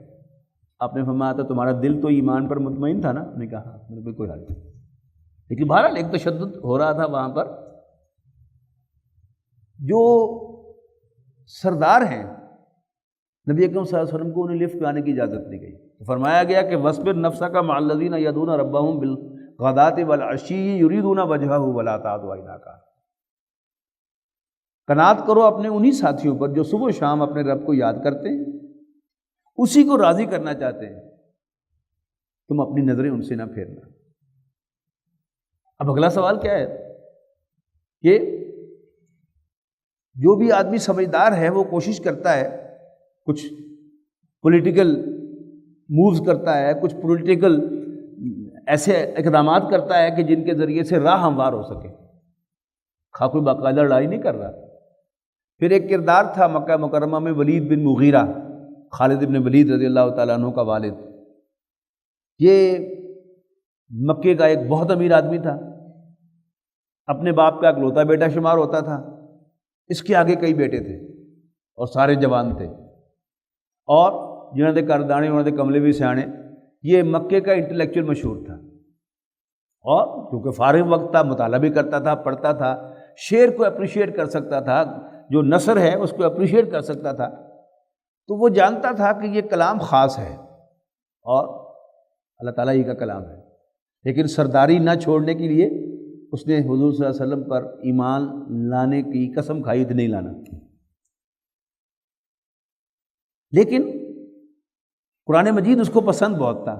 آپ نے فرمایا تھا تمہارا دل تو ایمان پر مطمئن تھا نا؟ میں نے کہا میرے کوئی کوئی حال نہیں. لیکن بہرحال ایک تشدد ہو رہا تھا وہاں پر. جو سردار ہیں نبی اکرم صلی اللہ علیہ وسلم کو انہیں لفٹ کرانے کی اجازت دی گئی. تو فرمایا گیا کہ وَاصْبِرْ نَفْسَكَ مَعَ الَّذِينَ يَدْعُونَ رَبَّهُمْ بِالْغَدَاةِ وَالْعَشِيِّ يُرِيدُونَ وَجْهَهُ وَلَا تَعْدُ عَيْنَاكَ. قناعت کرو اپنے انہی ساتھیوں پر جو صبح و شام اپنے رب کو یاد کرتے ہیں، اسی کو راضی کرنا چاہتے ہیں، تم اپنی نظریں ان سے نہ پھیرنا. اب اگلا سوال کیا ہے کہ جو بھی آدمی سمجھدار ہے وہ کوشش کرتا ہے، کچھ پولیٹیکل مووز کرتا ہے، کچھ پولیٹیکل ایسے اقدامات کرتا ہے کہ جن کے ذریعے سے راہ ہموار ہو سکے. کوئی باقاعدہ لڑائی نہیں کر رہا. پھر ایک کردار تھا مکہ مکرمہ میں ولید بن مغیرہ، خالد بن ولید رضی اللہ تعالیٰ عنہ کا والد. یہ مکے کا ایک بہت امیر آدمی تھا، اپنے باپ کا اکلوتا بیٹا شمار ہوتا تھا. اس کے آگے کئی بیٹے تھے اور سارے جوان تھے، اور جنہوں نے کردانے انہوں نے کملے بھی سیانے. یہ مکے کا انٹلیکچوئل مشہور تھا، اور کیونکہ فارغ وقت تھا، مطالعہ بھی کرتا تھا، پڑھتا تھا، شعر کو اپریشیٹ کر سکتا تھا، جو نثر ہے اس کو اپریشیٹ کر سکتا تھا. تو وہ جانتا تھا کہ یہ کلام خاص ہے اور اللہ تعالیٰ ہی کا کلام ہے. لیکن سرداری نہ چھوڑنے کے لیے اس نے حضور صلی اللہ علیہ وسلم پر ایمان لانے کی قسم کھائی تھی نہیں لانا. لیکن قرآن مجید اس کو پسند بہت تھا،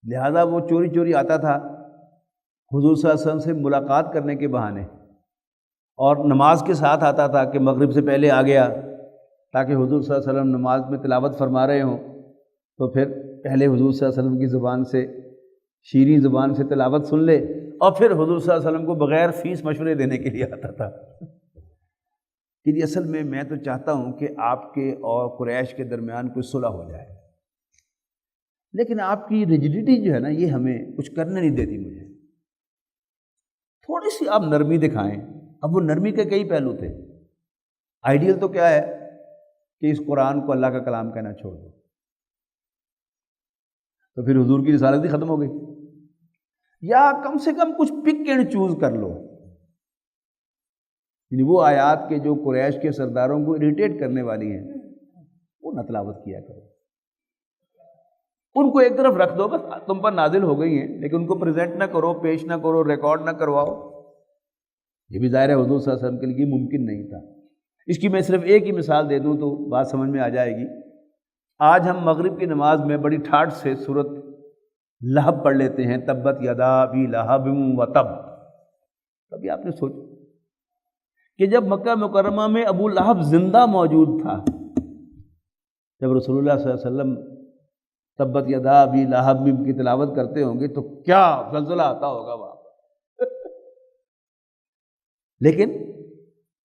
لہذا وہ چوری چوری آتا تھا حضور صلی اللہ علیہ وسلم سے ملاقات کرنے کے بہانے، اور نماز کے ساتھ آتا تھا کہ مغرب سے پہلے آ گیا تاکہ حضور صلی اللہ علیہ وسلم نماز میں تلاوت فرما رہے ہوں تو پھر پہلے حضور صلی اللہ علیہ وسلم کی زبان سے، شیریں زبان سے تلاوت سن لے، اور پھر حضور صلی اللہ علیہ وسلم کو بغیر فیس مشورے دینے کے لیے آتا تھا کہ جی اصل میں تو چاہتا ہوں کہ آپ کے اور قریش کے درمیان کوئی صلح ہو جائے، لیکن آپ کی ریجڈیٹی جو ہے نا یہ ہمیں کچھ کرنے نہیں دیتی. مجھے تھوڑی سی آپ نرمی دکھائیں. اب وہ نرمی کے کئی پہلو تھے. آئیڈیل تو کیا ہے کہ اس قرآن کو اللہ کا کلام کہنا چھوڑ دو، تو پھر حضور کی رسالت ہی ختم ہو گئی. یا کم سے کم کچھ پک اینڈ چوز کر لو، یعنی وہ آیات کے جو قریش کے سرداروں کو اریٹیٹ کرنے والی ہیں وہ نہ تلاوت کیا کرو. ان کو ایک طرف رکھ دو، بس تم پر نازل ہو گئی ہیں، لیکن ان کو پریزنٹ نہ کرو، پیش نہ کرو، ریکارڈ نہ کرواؤ. یہ بھی ظاہر ہے حضور صلی اللہ علیہ وسلم کے لیے ممکن نہیں تھا. اس کی میں صرف ایک ہی مثال دے دوں تو بات سمجھ میں آ جائے گی. آج ہم مغرب کی نماز میں بڑی ٹھاٹھ سے سورۃ لہب پڑھ لیتے ہیں، تبت یدا ابی لہب و تب. کبھی آپ نے سوچا کہ جب مکہ مکرمہ میں ابو لہب زندہ موجود تھا، جب رسول اللہ صلی اللہ علیہ وسلم تبت یدا ابی لہب کی تلاوت کرتے ہوں گے تو کیا زلزلہ آتا ہوگا وہاں پر. لیکن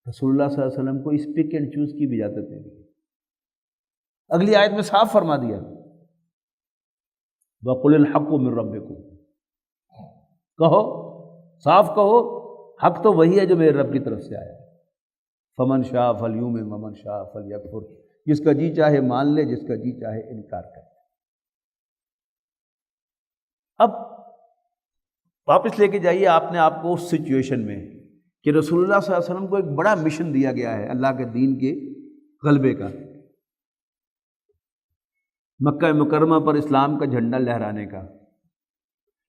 رسول اللہ صلی اللہ علیہ وسلم کو اس پک اینڈ چوز کی بھی اجازت نہیں. اگلی آیت میں صاف فرما دیا وَقُلِ الْحَقُّ مِن رَبِّكُمْ، کہو، صاف کہو، حق تو وہی ہے جو میرے رب کی طرف سے آیا ہے. فَمَن شَاءَ فَلْيُؤْمِن وَمَن شَاءَ فَلْيَكْفُرْ، جس کا جی چاہے مان لے، جس کا جی چاہے انکار کرے. اب واپس لے کے جائیے آپ نے آپ کو اس سچویشن میں کہ رسول اللہ صلی اللہ علیہ وسلم کو ایک بڑا مشن دیا گیا ہے اللہ کے دین کے غلبے کا، مکہ مکرمہ پر اسلام کا جھنڈا لہرانے کا.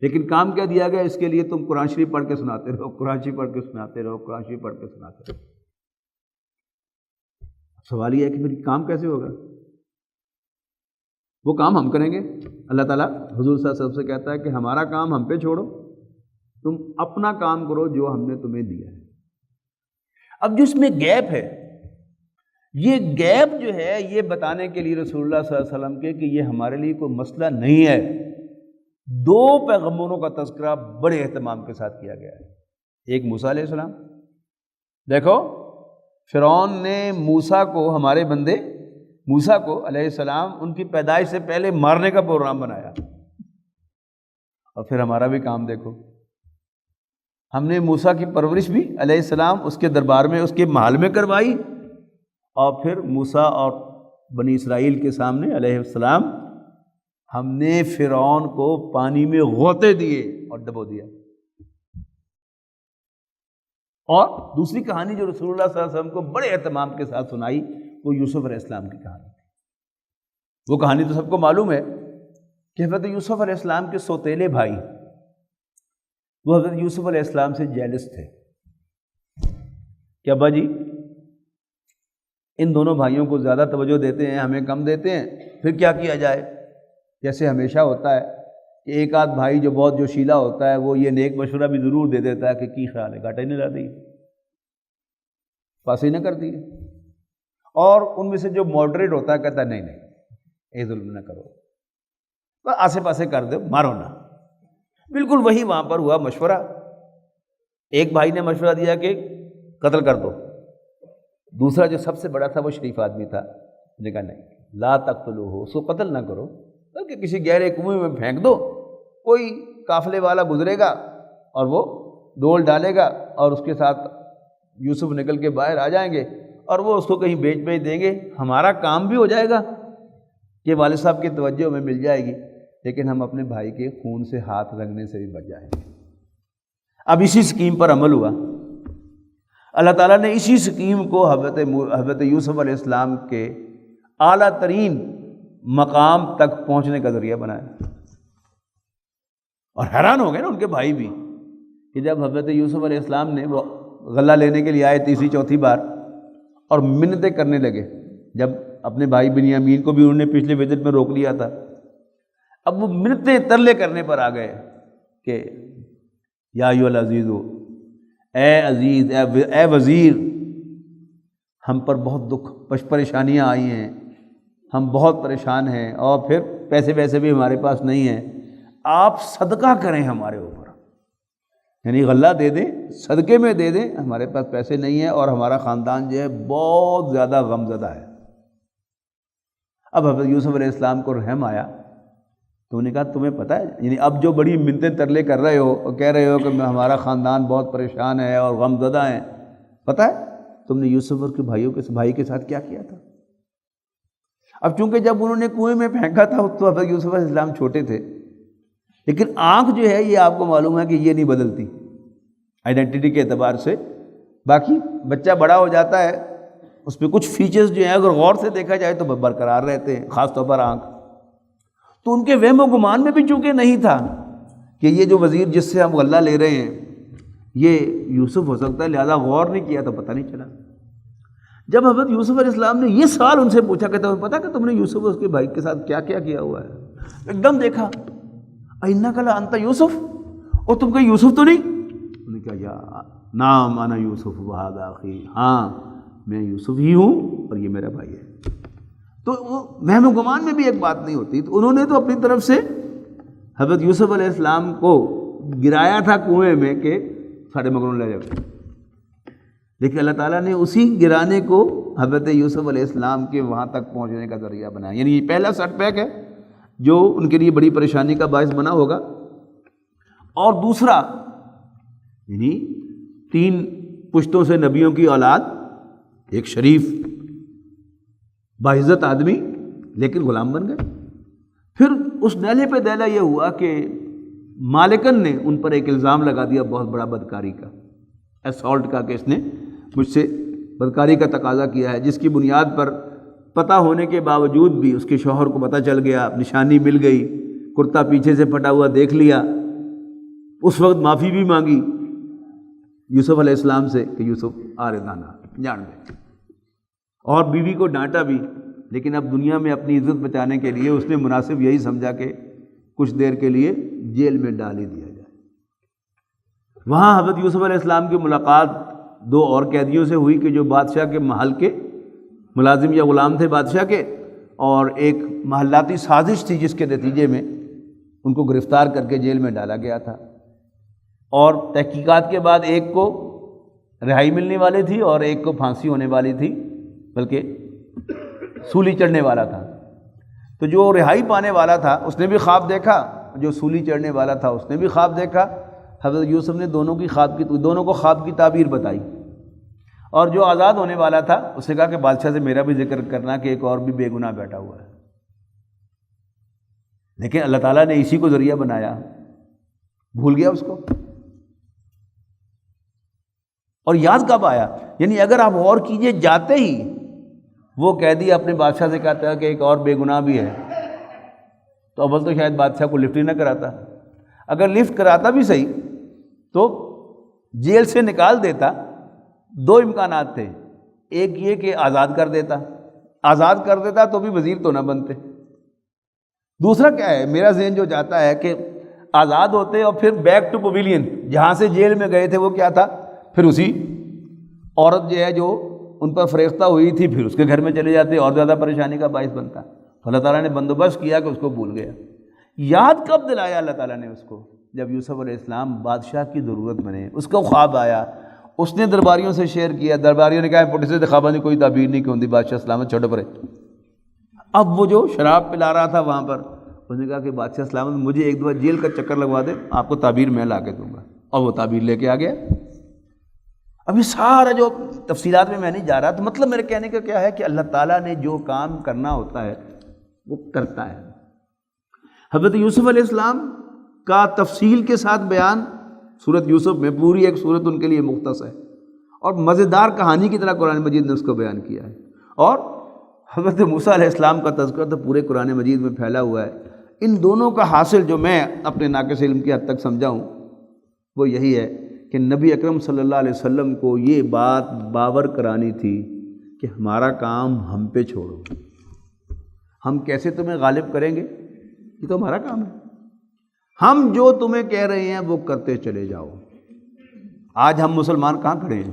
لیکن کام کیا دیا گیا؟ اس کے لیے تم قرآن شریف پڑھ کے سناتے رہو، قرآن شریف پڑھ کے سناتے رہو، قرآن شریف پڑھ کے سناتے رہو. سوال یہ ہے کہ پھر کام کیسے ہوگا؟ وہ کام ہم کریں گے. اللہ تعالیٰ حضور صلی اللہ علیہ وسلم سے کہتا ہے کہ ہمارا کام ہم پہ چھوڑو، تم اپنا کام کرو جو ہم نے تمہیں دیا ہے. اب جو اس میں گیپ ہے، یہ گیپ جو ہے یہ بتانے کے لیے رسول اللہ صلی اللہ علیہ وسلم کے کہ یہ ہمارے لیے کوئی مسئلہ نہیں ہے. دو پیغمبروں کا تذکرہ بڑے اہتمام کے ساتھ کیا گیا ہے. ایک موسیٰ علیہ السلام، دیکھو فرعون نے موسیٰ کو، ہمارے بندے موسیٰ کو علیہ السلام ان کی پیدائش سے پہلے مارنے کا پروگرام بنایا. اور پھر ہمارا بھی کام دیکھو، ہم نے موسیٰ کی پرورش بھی علیہ السلام اس کے دربار میں، اس کے محل میں کروائی، اور پھر موسیٰ اور بنی اسرائیل کے سامنے علیہ السلام ہم نے فرعون کو پانی میں غوطے دیے اور ڈبو دیا. اور دوسری کہانی جو رسول اللہ صلی اللہ علیہ وسلم کو بڑے اہتمام کے ساتھ سنائی وہ یوسف علیہ السلام کی کہانی تھی. وہ کہانی تو سب کو معلوم ہے کہ حضرت یوسف علیہ السلام کے سوتیلے بھائی وہ حضرت یوسف علیہ السلام سے جیلس تھے کہ ابا جی ان دونوں بھائیوں کو زیادہ توجہ دیتے ہیں، ہمیں کم دیتے ہیں، پھر کیا کیا جائے؟ جیسے ہمیشہ ہوتا ہے کہ ایک آدھ بھائی جو بہت جوشیلا ہوتا ہے وہ یہ نیک مشورہ بھی ضرور دے دیتا ہے کہ کی خیال ہے، گھاٹا ہی نہیں لا دی، پاس ہی نہ کر دی. اور ان میں سے جو ماڈریٹ ہوتا ہے کہتا ہے نہیں نہیں یہ ظلم نہ کرو، بس آسے پاسے کر دو، مارو نہ. بالکل وہی وہاں پر ہوا مشورہ. ایک بھائی نے مشورہ دیا کہ قتل کر دو، دوسرا جو سب سے بڑا تھا وہ شریف آدمی تھا، نے کہا نہیں، لا تقتلوہ، اس کو قتل نہ کرو بلکہ کسی گہرے کنویں میں پھینک دو، کوئی قافلے والا گزرے گا اور وہ ڈول ڈالے گا اور اس کے ساتھ یوسف نکل کے باہر آ جائیں گے اور وہ اس کو کہیں بیچ دیں گے، ہمارا کام بھی ہو جائے گا کہ والد صاحب کی توجہ ہمیں مل جائے گی، لیکن ہم اپنے بھائی کے خون سے ہاتھ رنگنے سے بھی بچ جائیں گے. اب اسی سکیم پر عمل ہوا. اللہ تعالیٰ نے اسی سکیم کو حضرت یوسف علیہ السلام کے اعلیٰ ترین مقام تک پہنچنے کا ذریعہ بنایا. اور حیران ہو گئے نا ان کے بھائی بھی کہ جب حضرت یوسف علیہ السلام نے وہ غلہ لینے کے لیے آئے تیسری چوتھی بار اور منتیں کرنے لگے، جب اپنے بھائی بنیامین کو بھی انہوں نے پچھلے وزٹ میں روک لیا تھا، اب وہ منتیں ترلے کرنے پر آ گئے کہ یا ایھا العزیز، اے عزیز، اے وزیر، ہم پر بہت دکھ پریشانیاں آئی ہیں، ہم بہت پریشان ہیں اور پھر پیسے ویسے بھی ہمارے پاس نہیں ہیں، آپ صدقہ کریں ہمارے اوپر، یعنی غلہ دے دیں، صدقے میں دے دیں، ہمارے پاس پیسے نہیں ہیں اور ہمارا خاندان جو ہے بہت زیادہ غم زدہ ہے. اب حضرت یوسف علیہ السلام کو رحم آیا تو انہوں نے کہا تمہیں پتہ ہے، یعنی اب جو بڑی منتیں ترلے کر رہے ہو اور کہہ رہے ہو کہ ہمارا خاندان بہت پریشان ہے اور غم زدہ ہیں، پتہ ہے تم نے یوسف اور کے بھائی کے ساتھ کیا کیا تھا؟ اب چونکہ جب انہوں نے کنویں میں پھینکا تھا تو حضرت یوسف علیہ السلام چھوٹے تھے، لیکن آنکھ جو ہے یہ آپ کو معلوم ہے کہ یہ نہیں بدلتی آئیڈینٹی کے اعتبار سے. باقی بچہ بڑا ہو جاتا ہے، اس پہ کچھ فیچرز جو ہیں اگر غور سے دیکھا جائے تو برقرار رہتے ہیں، خاص طور پر آنکھ. تو ان کے وہم و گمان میں بھی چونکہ نہیں تھا کہ یہ جو وزیر جس سے ہم غلہ لے رہے ہیں یہ یوسف ہو سکتا ہے، لہذا غور نہیں کیا تو پتہ نہیں چلا. جب حضرت یوسف علیہ السلام نے یہ سوال ان سے پوچھا کہ تمہیں پتہ کہ تم نے یوسف اور اس کے بھائی کے ساتھ کیا کیا کیا ہوا ہے، ایک دم دیکھا اِنَّکَ لَأَنْتَ یوسف، اور تم کہ یوسف تو نہیں؟ انہوں نے کہا یا نام انا یوسف وہذا اخی، ہاں میں یوسف ہی ہوں اور یہ میرا بھائی ہے. تو وہ وہم و گمان میں بھی ایک بات نہیں ہوتی. تو انہوں نے تو اپنی طرف سے حضرت یوسف علیہ السلام کو گرایا تھا کنویں میں کہ ساڑھے مگروں لے جاؤ، لیکن اللہ تعالیٰ نے اسی گرانے کو حضرت یوسف علیہ السلام کے وہاں تک پہنچنے کا ذریعہ بنایا. یعنی یہ پہلا سیٹ بیک ہے جو ان کے لیے بڑی پریشانی کا باعث بنا ہوگا. اور دوسرا یعنی 3 پشتوں سے نبیوں کی اولاد، ایک شریف باعزت آدمی لیکن غلام بن گئے. پھر اس نیلے پہ دیلا یہ ہوا کہ مالکن نے ان پر ایک الزام لگا دیا بہت بڑا بدکاری کا، اسالٹ کا، کہ اس نے مجھ سے بدکاری کا تقاضا کیا ہے، جس کی بنیاد پر پتہ ہونے کے باوجود بھی اس کے شوہر کو پتہ چل گیا، نشانی مل گئی، کرتا پیچھے سے پھٹا ہوا دیکھ لیا. اس وقت معافی بھی مانگی یوسف علیہ السلام سے کہ یوسف آردانا جان دے، اور بیوی کو ڈانٹا بھی، لیکن اب دنیا میں اپنی عزت بچانے کے لیے اس نے مناسب یہی سمجھا کہ کچھ دیر کے لیے جیل میں ڈال ہی دیا جائے. وہاں حضرت یوسف علیہ السلام کی ملاقات 2 اور قیدیوں سے ہوئی کہ جو بادشاہ کے محل کے ملازم یا غلام تھے بادشاہ کے، اور ایک محلاتی سازش تھی جس کے نتیجے میں ان کو گرفتار کر کے جیل میں ڈالا گیا تھا. اور تحقیقات کے بعد ایک کو رہائی ملنے والی تھی اور ایک کو پھانسی ہونے والی تھی، بلکہ سولی چڑھنے والا تھا. تو جو رہائی پانے والا تھا اس نے بھی خواب دیکھا، جو سولی چڑھنے والا تھا اس نے بھی خواب دیکھا. حضرت یوسف نے دونوں کو خواب کی تعبیر بتائی، اور جو آزاد ہونے والا تھا اس نے کہا کہ بادشاہ سے میرا بھی ذکر کرنا کہ ایک اور بھی بے گناہ بیٹھا ہوا ہے. لیکن اللہ تعالیٰ نے اسی کو ذریعہ بنایا، بھول گیا اس کو. اور یاد کب آیا؟ یعنی اگر آپ غور کیجئے، جاتے ہی وہ قیدی اپنے بادشاہ سے کہتا ہے کہ ایک اور بے گناہ بھی ہے، تو اول تو شاید بادشاہ کو لفٹ ہی نہ کراتا. اگر لفٹ کراتا بھی صحیح تو جیل سے نکال دیتا. 2 امکانات تھے، ایک یہ کہ آزاد کر دیتا تو بھی وزیر تو نہ بنتے. دوسرا کیا ہے، میرا ذہن جو جاتا ہے کہ آزاد ہوتے اور پھر بیک ٹو پویلین، جہاں سے جیل میں گئے تھے وہ کیا تھا، پھر اسی عورت جو ہے جو ان پر فریختہ ہوئی تھی پھر اس کے گھر میں چلے جاتے، اور زیادہ پریشانی کا باعث بنتا. اللہ تعالیٰ نے بندوبست کیا کہ اس کو بھول گیا. یاد کب دلایا اللہ تعالیٰ نے اس کو؟ جب یوسف علیہ السلام بادشاہ کی ضرورت بنے، اس کو خواب آیا، اس نے درباریوں سے شیئر کیا. درباریوں نے کہا پوٹی سے خوابہ نے کوئی تعبیر نہیں کی، بادشاہ سلامت چھوٹے پڑے. اب وہ جو شراب پلا رہا تھا وہاں پر، اس نے کہا کہ بادشاہ سلامت مجھے ایک دو جیل کا چکر لگوا دے، آپ کو تعبیر میں لا کے دوں گا. اور وہ تعبیر لے کے آ گیا. اب یہ سارا جو تفصیلات میں نہیں جا رہا، تو مطلب میرے کہنے کا کیا ہے کہ اللہ تعالیٰ نے جو کام کرنا ہوتا ہے وہ کرتا ہے. حضرت یوسف علیہ السلام کا تفصیل کے ساتھ بیان سورۃ یوسف میں، پوری ایک سورت ان کے لیے مختص ہے، اور مزیدار کہانی کی طرح قرآن مجید نے اس کو بیان کیا ہے. اور حضرت موسیٰ علیہ السلام کا تذکرہ تو پورے قرآن مجید میں پھیلا ہوا ہے. ان دونوں کا حاصل جو میں اپنے ناقص علم کی حد تک سمجھا ہوں وہ یہی ہے کہ نبی اکرم صلی اللہ علیہ وسلم کو یہ بات باور کرانی تھی کہ ہمارا کام ہم پہ چھوڑو، ہم کیسے تمہیں غالب کریں گے یہ تو ہمارا کام ہے، ہم جو تمہیں کہہ رہے ہیں وہ کرتے چلے جاؤ. آج ہم مسلمان کہاں کھڑے ہیں؟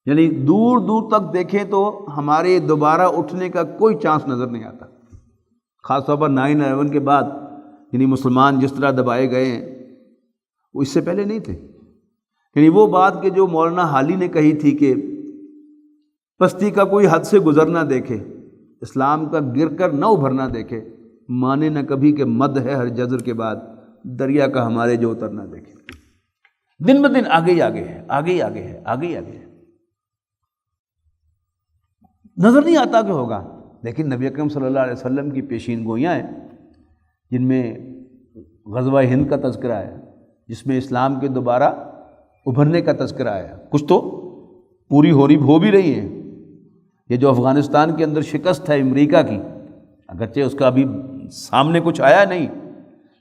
یعنی دور دور تک دیکھیں تو ہمارے دوبارہ اٹھنے کا کوئی چانس نظر نہیں آتا. خاص طور پر 9/11 کے بعد یعنی مسلمان جس طرح دبائے گئے ہیں وہ اس سے پہلے نہیں تھے. یعنی وہ بات کہ جو مولانا حالی نے کہی تھی کہ پستی کا کوئی حد سے گزر نہ دیکھے، اسلام کا گر کر نہ ابھرنا دیکھے، مانے نہ کبھی کہ مد ہے ہر جزر کے بعد، دریا کا ہمارے جو اترنا دیکھے۔ دن بہ دن آگے ہی آگے ہے، آگے ہی آگے ہے، آگے ہی آگے ہے۔ نظر نہیں آتا کہ ہوگا، لیکن نبی اکرم صلی اللہ علیہ وسلم کی پیشین گوئیاں ہیں جن میں غزوہ ہند کا تذکرہ ہے، جس میں اسلام کے دوبارہ ابھرنے کا تذکرہ ہے۔ کچھ تو پوری ہو بھی رہی ہیں۔ یہ جو افغانستان کے اندر شکست ہے امریکہ کی، اگرچہ اس کا ابھی سامنے کچھ آیا نہیں،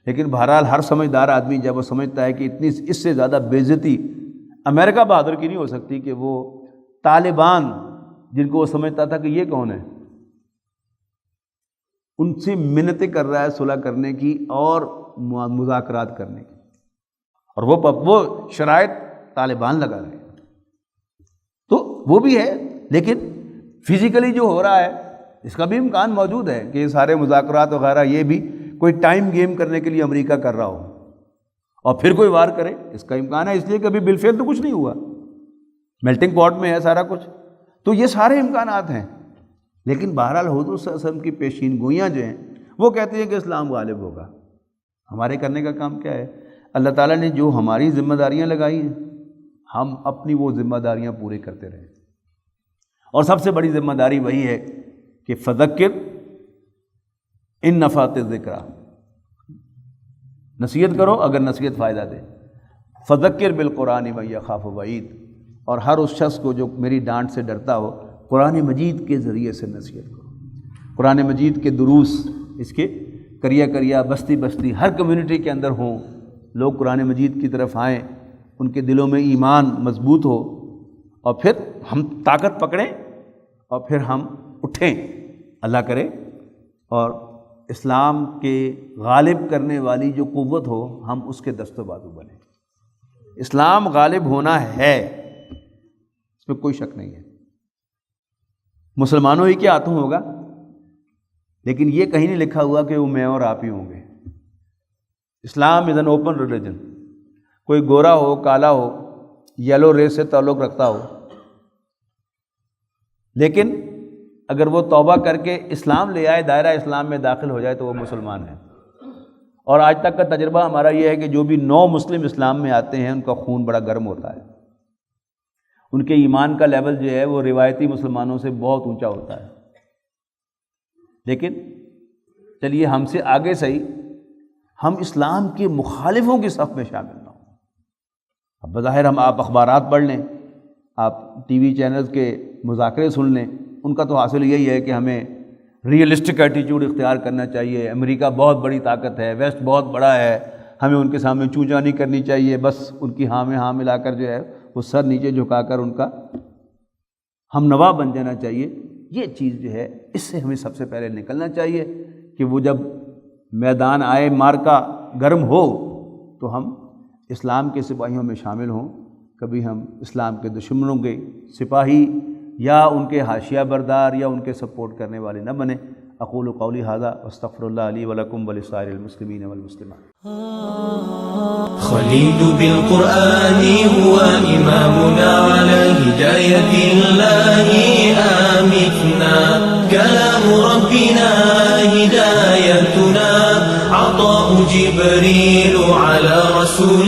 لیکن بہرحال ہر سمجھدار آدمی جب وہ سمجھتا ہے کہ اتنی اس سے زیادہ بے عزتی امریکہ بہادر کی نہیں ہو سکتی کہ وہ طالبان، جن کو وہ سمجھتا تھا کہ یہ کون ہے، ان سے منتیں کر رہا ہے صلح کرنے کی اور مذاکرات کرنے کی، اور وہ شرائط طالبان لگا رہے ہیں۔ تو وہ بھی ہے، لیکن فزیکلی جو ہو رہا ہے اس کا بھی امکان موجود ہے کہ یہ سارے مذاکرات وغیرہ یہ بھی کوئی ٹائم گیم کرنے کے لیے امریکہ کر رہا ہو اور پھر کوئی وار کرے، اس کا امکان ہے، اس لیے کہ ابھی بالفعل تو کچھ نہیں ہوا، میلٹنگ پاٹ میں ہے سارا کچھ۔ تو یہ سارے امکانات ہیں، لیکن بہرحال حضور صلی اللہ علیہ وسلم کی پیشین گوئیاں جو ہیں وہ کہتے ہیں کہ اسلام غالب ہوگا۔ ہمارے کرنے کا کام کیا ہے؟ اللہ تعالیٰ نے جو ہماری ذمہ داریاں لگائی ہیں ہم اپنی وہ ذمہ داریاں پورے کرتے رہیں، اور سب سے بڑی ذمہ داری وہی ہے کہ فذکر ان نفعت الذکریٰ، نصیحت کرو اگر نصیحت فائدہ دے، فذکر بالقرآن من یخاف وعید، اور ہر اس شخص کو جو میری ڈانٹ سے ڈرتا ہو قرآن مجید کے ذریعے سے نصیحت کرو۔ قرآن مجید کے دروس، اس کے کریا کریا بستی بستی ہر کمیونٹی کے اندر ہوں، لوگ قرآن مجید کی طرف آئیں، ان کے دلوں میں ایمان مضبوط ہو، اور پھر ہم طاقت پکڑیں اور پھر ہم اٹھیں، اللہ کرے، اور اسلام کے غالب کرنے والی جو قوت ہو ہم اس کے دست و بازو بنیں۔ اسلام غالب ہونا ہے، اس میں کوئی شک نہیں ہے، مسلمانوں ہی کے ہاتھوں ہوگا، لیکن یہ کہیں نہیں لکھا ہوا کہ وہ میں اور آپ ہی ہوں گے۔ اسلام از این اوپن ریلیجن، کوئی گورا ہو، کالا ہو، یلو ریس سے تعلق رکھتا ہو، لیکن اگر وہ توبہ کر کے اسلام لے آئے، دائرہ اسلام میں داخل ہو جائے تو وہ مسلمان ہے۔ اور آج تک کا تجربہ ہمارا یہ ہے کہ جو بھی نو مسلم اسلام میں آتے ہیں ان کا خون بڑا گرم ہوتا ہے، ان کے ایمان کا لیول جو ہے وہ روایتی مسلمانوں سے بہت اونچا ہوتا ہے۔ لیکن چلیے ہم سے آگے صحیح، ہم اسلام کے مخالفوں کی صف میں شامل نہ ہوں۔ اب بظاہر آپ اخبارات پڑھ لیں، آپ ٹی وی چینلز کے مذاکرے سن لیں، ان کا تو حاصل یہی ہے کہ ہمیں ریئلسٹک ایٹیچیوڈ اختیار کرنا چاہیے، امریکہ بہت بڑی طاقت ہے، ویسٹ بہت بڑا ہے، ہمیں ان کے سامنے چونچا نہیں کرنی چاہیے، بس ان کی ہاں میں ہاں ملا کر جو ہے وہ سر نیچے جھکا کر ان کا ہم نوا بن جانا چاہیے۔ یہ چیز جو ہے اس سے ہمیں سب سے پہلے نکلنا چاہیے کہ وہ جب میدان آئے، مارکا گرم ہو، تو ہم اسلام کے سپاہیوں میں شامل ہوں، کبھی ہم اسلام کے دشمنوں کے سپاہی یا ان کے حاشیہ بردار یا ان کے سپورٹ کرنے والے نہ بنیں۔ اقول قولی ھذا واستغفر اللہ لی ولکم ولسائر المسلمین والمسلمات۔ خليل بالقرآن هو إمامنا على هداية الله آمتنا، كلام ربنا هدايتنا، عطاء جبريل على رسول